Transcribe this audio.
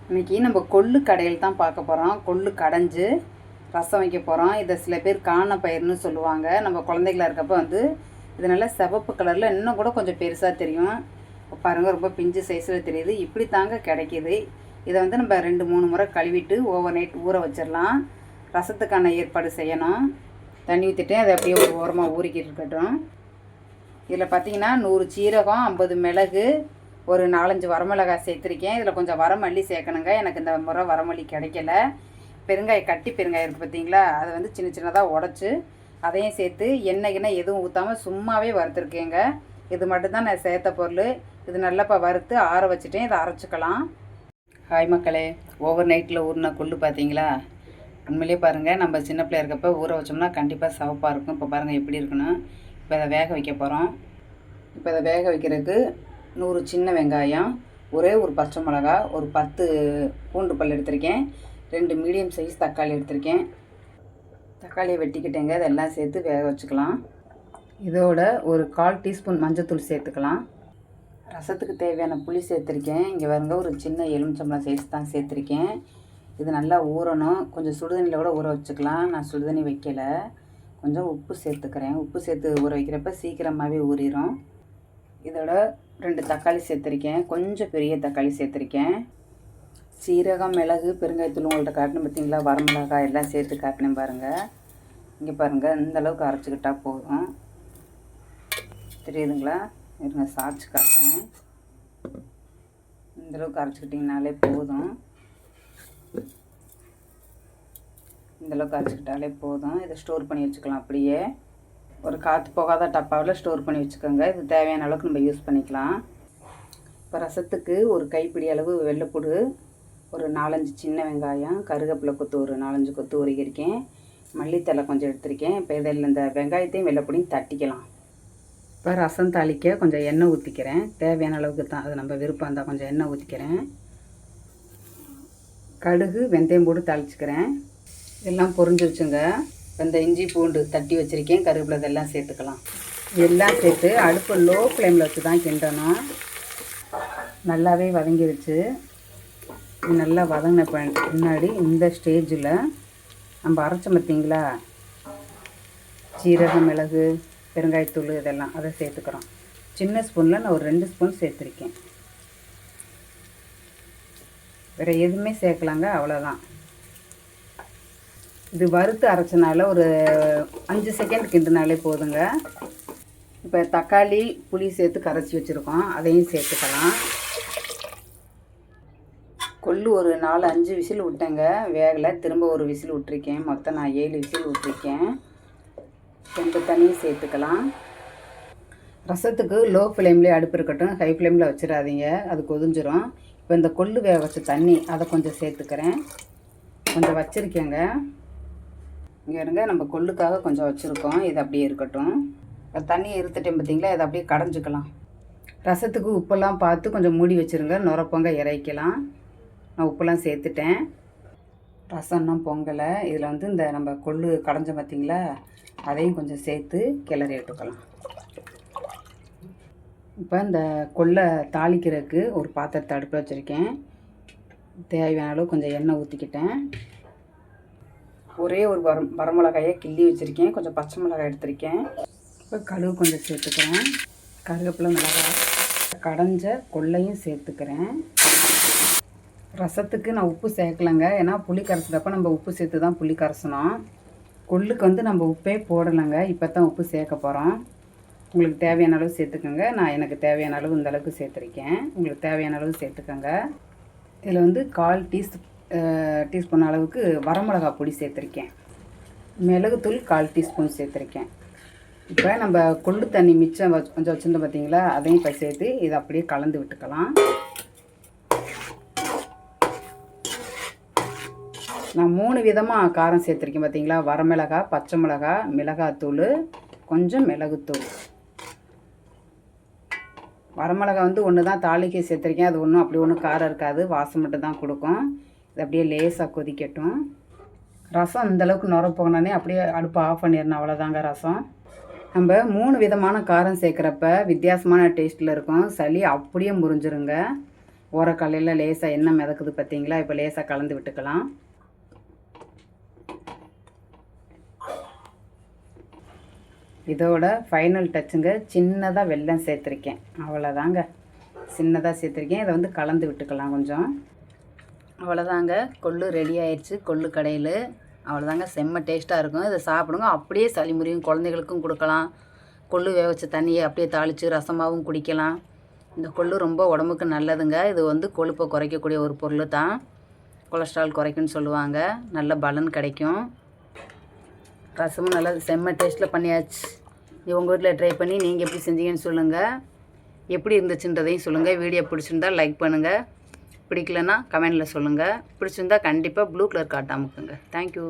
இன்றைக்கி நம்ம கொள்ளு கடையில் தான் பார்க்க போகிறோம். கொள்ளு கடைஞ்சு ரசம் வைக்க போகிறோம். இதை சில பேர் காண பயிர்னு சொல்லுவாங்க. நம்ம குழந்தைகளா இருக்கப்போ இது நல்லா சிவப்பு கலரில் இன்னும் கூட கொஞ்சம் பெருசாக தெரியும். பாருங்கள், ரொம்ப பிஞ்சு சைஸில் தெரியுது. இப்படி தாங்க கிடைக்கிது. இதை நம்ம 2-3 முறை கழுவிட்டு ஓவர் நைட் ஊற வச்சிடலாம். ரசத்துக்கான ஏற்பாடு செய்யணும். தண்ணி ஊற்றிட்டேன். அதை அப்படியே ஒரு ஓரமாக ஊறிக்கிட்டு இருக்கட்டும். இதில் பார்த்திங்கன்னா 100 சீரகம், 50 மிளகு, ஒரு 4-5 வரமிளகாய் சேர்த்துருக்கேன். இதில் கொஞ்சம் வரமல்லி சேர்க்கணுங்க. எனக்கு இந்த முறை வரமல்லி கிடைக்கல. பெருங்காயம், கட்டி பெருங்காயம் இருக்குது பார்த்தீங்களா, அதை சின்ன சின்னதாக உடச்சி அதையும் சேர்த்து எண்ணெய் எதுவும் ஊற்றாமல் சும்மாவே வறுத்துருக்கேங்க. இது மட்டும்தான் நான் சேர்த்த பொருள். இது நல்லா இப்போ வறுத்து ஆற வச்சுட்டேன். இதை அரைச்சிக்கலாம். ஹாய் மக்களே, ஓவர் நைட்டில் ஊறின கொள்ளு பார்த்தீங்களா? உண்மையிலே பாருங்கள், நம்ம சின்ன பிள்ளையா இருக்கப்போ ஊற வச்சோம்னா கண்டிப்பாக சிவப்பாக இருக்கும். இப்போ பாருங்கள் எப்படி இருக்குன்னு. இப்போ இதை வேக வைக்க போகிறோம். இப்போ இதை வேக வைக்கிறதுக்கு 100 சின்ன வெங்காயம், ஒரே ஒரு பச்சை மிளகா, ஒரு 10 பூண்டு பல் எடுத்திருக்கேன், 2 மீடியம் சைஸ் தக்காளி எடுத்திருக்கேன். தக்காளியை வெட்டிக்கிட்டேங்க. இதெல்லாம் சேர்த்து வேக வச்சுக்கலாம். இதோட ஒரு 1/4 டீஸ்பூன் மஞ்சத்தூள் சேர்த்துக்கலாம். ரசத்துக்கு தேவையான புளி சேர்த்துருக்கேன். இங்கே பாருங்க, ஒரு சின்ன எலுமிச்சம்பழம் சைஸ் தான் சேர்த்துருக்கேன். இது நல்லா ஊறணும். கொஞ்சம் சுடுதண்ணியில் கூட ஊற வச்சுக்கலாம். நான் சுடுதண்ணி வைக்கலை. கொஞ்சம் உப்பு சேர்த்துக்கிறேன். உப்பு சேர்த்து ஊற வைக்கிறப்ப சீக்கிரமாகவே ஊறிடும். இதோட 2 தக்காளி சேர்த்துருக்கேன். கொஞ்சம் பெரிய தக்காளி சேர்த்துருக்கேன். சீரகம், மிளகு, பெருங்காயத்தூள் உங்கள்கிட்ட காட்டினேன் பார்த்தீங்களா, வரமிளகாய் எல்லாம் சேர்த்து காட்டினேன் பாருங்கள். இங்கே பாருங்கள், இந்த அளவுக்கு அரைச்சிக்கிட்டால் போதும். தெரியுதுங்களா? இருங்க, சாய்ச்சி காட்டுறேன். இந்தளவுக்கு அரைச்சிக்கிட்டிங்கனாலே போதும். இந்தளவுக்கு அரைச்சிக்கிட்டாலே போதும். இதை ஸ்டோர் பண்ணி வச்சுக்கலாம். அப்படியே ஒரு காற்று போகாத டப்பாவில் ஸ்டோர் பண்ணி வச்சுக்கோங்க. இது தேவையான அளவுக்கு நம்ம யூஸ் பண்ணிக்கலாம். இப்போ ரசத்துக்கு ஒரு கைப்பிடி அளவு வெள்ளைப்பூடு, ஒரு 4-5 சின்ன வெங்காயம், கருவேப்பிலை கொத்து ஒரு 4-5 கொத்து உருகியிருக்கேன், மல்லித்தலை கொஞ்சம் எடுத்திருக்கேன். இப்போ இதில் இந்த வெங்காயத்தையும் வெள்ளைப்பூடியும் தட்டிக்கலாம். இப்போ ரசம் தாளிக்க கொஞ்சம் எண்ணெய் ஊற்றிக்கிறேன். தேவையான அளவுக்கு தான், அது நம்ம விருப்பம் இருந்தால் கொஞ்சம் எண்ணெய் ஊற்றிக்கிறேன். கடுகு, வெந்தயம் போட்டு தாளிச்சுக்கிறேன். எல்லாம் பொரிஞ்சிருச்சுங்க. இந்த இஞ்சி பூண்டு தட்டி வச்சுருக்கேன், கருவேப்பிலை இதெல்லாம் சேர்த்துக்கலாம். எல்லாம் சேர்த்து அடுப்பு லோ ஃப்ளேமில் வச்சு தான் கிண்டணும். நல்லாவே வதங்கிருச்சு. இது நல்லா வதங்கின பின்னாடி இந்த ஸ்டேஜில் நம்ம அரைச்சோம் பார்த்தீங்களா, சீரகம், மிளகு, பெருங்காயத்தூள் இதெல்லாம் அதை சேர்த்துக்கிறோம். சின்ன ஸ்பூனில் நான் ஒரு 2 ஸ்பூன் சேர்த்துருக்கேன். வேறு எதுவுமே சேர்க்கலாங்க, அவ்வளோதான். இது வறுத்து அரைச்சனால ஒரு 5 செகண்ட் கிண்டுனாலே போதுங்க. இப்போ தக்காளி, புளி சேர்த்து கரைச்சி வச்சுருக்கோம், அதையும் சேர்த்துக்கலாம். கொள்ளு ஒரு 4-5 விசில் விட்டேங்க, வேகலை. திரும்ப ஒரு விசில் விட்டுருக்கேன். மொத்தம் நான் 7 விசில் விட்டுருக்கேன். ரெண்டு தண்ணியும் சேர்த்துக்கலாம். ரசத்துக்கு லோ ஃப்ளேம்லேயே அடுப்பு இருக்கட்டும், ஹை ஃப்ளேமில் வச்சிடாதீங்க, அது கொதிஞ்சிரும். இப்போ இந்த கொள்ளு வேக வச்ச தண்ணி அதை கொஞ்சம் சேர்த்துக்கிறேன். கொஞ்சம் வச்சுருக்கேங்க. இங்கே இருங்க, நம்ம கொள்ளுக்காக கொஞ்சம் வச்சுருக்கோம். இது அப்படியே இருக்கட்டும். தண்ணியை இருத்துட்டேன் பார்த்தீங்களா, இதை அப்படியே கடைஞ்சிக்கலாம். ரசத்துக்கு உப்பெல்லாம் பார்த்து கொஞ்சம் மூடி வச்சுருங்க, நுரப்பொங்க இறக்கலாம். நான் உப்பெல்லாம் சேர்த்துட்டேன். ரசம் இன்னும் பொங்கலை. இதில் இந்த நம்ம கொள்ளு கடைஞ்சோம் பார்த்தீங்களா, அதையும் கொஞ்சம் சேர்த்து கிளறி விட்டுக்கலாம். இப்போ இந்த கொள்ளை தாளிக்கிறதுக்கு ஒரு பாத்திரத்தை அடுப்பில் வச்சுருக்கேன். தேவையான அளவு கொஞ்சம் எண்ணெய் ஊற்றிக்கிட்டேன். ஒரே ஒரு வரமிளகாயை கிள்ளி வச்சுருக்கேன். கொஞ்சம் பச்சை மிளகாய் எடுத்திருக்கேன். இப்போ கடுகு கொஞ்சம் சேர்த்துக்கிறேன். கருவேப்பிலை, மிளகாய், கடைஞ்ச கொள்ளையும் சேர்த்துக்கிறேன். ரசத்துக்கு நான் உப்பு சேர்க்கலைங்க, ஏன்னா புளி கரைச்சிட்டப்போ நம்ம உப்பு சேர்த்து தான் புளி கரைசணும். கொள்ளுக்கு நம்ம உப்பே போடலைங்க, இப்போ தான் உப்பு சேர்க்க போகிறோம். உங்களுக்கு தேவையான அளவு சேர்த்துக்கோங்க. நான் எனக்கு தேவையான அளவு இந்த அளவுக்கு சேர்த்துருக்கேன். உங்களுக்கு தேவையான அளவு சேர்த்துக்கோங்க. இதில் 1/4 டீஸ்பூன் அளவுக்கு வரமிளகா பொடி சேர்த்துருக்கேன். மிளகுத்தூள் 1/4 டீஸ்பூன் சேர்த்துருக்கேன். இப்போ நம்ம கொள்ளு தண்ணி மிச்சம் கொஞ்சம் வச்சுருந்தோம் பார்த்தீங்களா, அதையும் இப்போ சேர்த்து இதை அப்படியே கலந்து விட்டுக்கலாம். நான் 3 விதமாக காரம் சேர்த்துருக்கேன் பார்த்தீங்களா, வரமிளகா, பச்சை மிளகா, மிளகாத்தூள், கொஞ்சம் மிளகுத்தூள். வரமிளகா ஒன்று தான் தாளிக்க சேர்த்துருக்கேன். அது ஒன்றும் அப்படி ஒன்றும் காரம் இருக்காது, வாசம் மட்டும் தான் கொடுக்கும். இது அப்படியே லேசாக கொதிக்கட்டும். ரசம் இந்தளவுக்கு நுர போகணுன்னே அப்படியே அடுப்பை ஆஃப் பண்ணிடணும், அவ்வளோதாங்க ரசம். நம்ம 3 விதமான காரம் சேர்க்குறப்ப வித்தியாசமான டேஸ்ட்டில் இருக்கும். சளி அப்படியே முறிஞ்சிருங்க. ஓரக்கல்லையில் லேசாக எண்ணெய் மிதக்குது பார்த்தீங்களா? இப்போ லேசாக கலந்து விட்டுக்கலாம். இதோட ஃபைனல் டச்சுங்க, சின்னதாக வெல்லம் சேர்த்துருக்கேன். அவ்வளோதாங்க, சின்னதாக சேர்த்துருக்கேன். இதை வந்து கலந்து விட்டுக்கலாம் கொஞ்சம். அவ்வளோதாங்க, கொள்ளு ரெடி ஆயிடுச்சு. கொள்ளு கடையில் அவ்வளோதாங்க, செம்ம டேஸ்ட்டாக இருக்கும். இதை சாப்பிடுங்க, அப்படியே சளி முறியும், குழந்தைகளுக்கும் கொடுக்கலாம். கொள்ளு வேக வச்ச தண்ணியை அப்படியே தாளித்து ரசமாகவும் குடிக்கலாம். இந்த கொள்ளு ரொம்ப உடம்புக்கு நல்லதுங்க. இது வந்து கொழுப்பை குறைக்கக்கூடிய ஒரு பொருள் தான். கொலஸ்ட்ரால் குறைக்குன்னு சொல்லுவாங்க. நல்ல பலன் கிடைக்கும். ரசமும் நல்லா செம்ம டேஸ்ட்டில் பண்ணியாச்சு. உங்கள் வீட்டில் ட்ரை பண்ணி நீங்கள் எப்படி செஞ்சீங்கன்னு சொல்லுங்கள். எப்படி இருந்துச்சுன்றதையும் சொல்லுங்கள். வீடியோ பிடிச்சிருந்தால் லைக் பண்ணுங்கள். பிடிக்கலன்னா கமெண்டில் சொல்லுங்கள். பிடிச்சிருந்தா கண்டிப்பாக ப்ளூ கலர் காட்ட அமுக்குங்க. தேங்க்யூ.